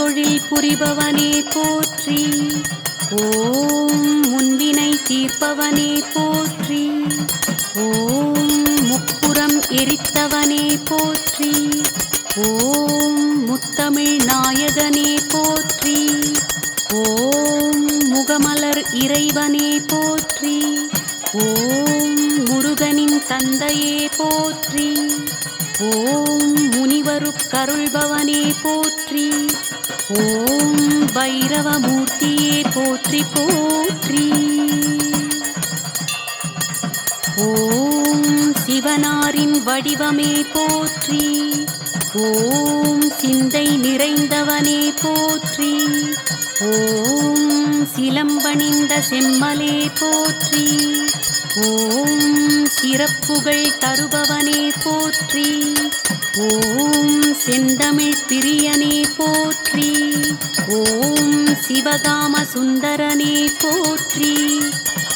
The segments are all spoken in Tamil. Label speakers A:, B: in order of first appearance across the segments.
A: முத்தொழில் புரிபவனே போற்றி. ஓம் முன்வினை தீர்ப்பவனே போற்றி. ஓம் முப்புறம் எரித்தவனே போற்றி. ஓம் முத்தமிழ் நாயகனே போற்றி. ஓம் முகமலர் இறைவனே போற்றி. ஓம் முருகனின் தந்தையே போற்றி. ஓம் முனிவருக்கருள்பவனே போற்றி. ஓம் பைரவமூர்த்தியே போற்றி போற்றி. ஓம் சிவனாரின் வடிவமே போற்றி. ஓம் சிந்தை நிறைந்தவனே போற்றி. ஓம் சிலம்பணிந்த செம்மலே போற்றி. ஓம் சிறப்புகள் தருபவனே போற்றி. ஓம் செந்தமிழ் பிரியனே போற்றி. ஓம் சிவகாம சுந்தரனே போற்றி.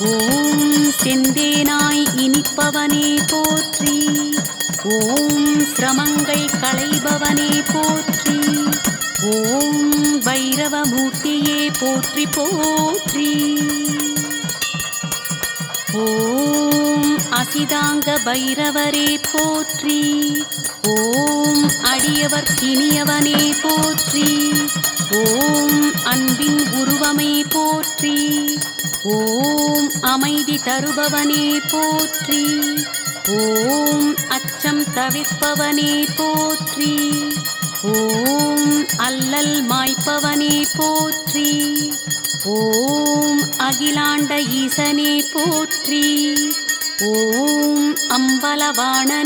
A: ஓம் செந்தேனாய் இனிப்பவனே போற்றி. ஓம் சிரமங்கள் களைபவனே போற்றி. ஓம் பைரவமூர்த்தியே போற்றி போற்றி. ஓம் அசிதாங்க பைரவரே போற்றி. ஓம் அடியவர்க்கினியவனே போற்றி. ஓம் அன்பின் உருவமே போற்றி. ஓம் அமைதி தருபவனே போற்றி. ஓம் அச்சம் தவிர்ப்பவனே போற்றி. ஓம் அல்லல் மாய்ப்பவனே போற்றி. ஓம் அகிலாண்ட ஈசனே போற்றி. ஓம் அம்பலவாணனே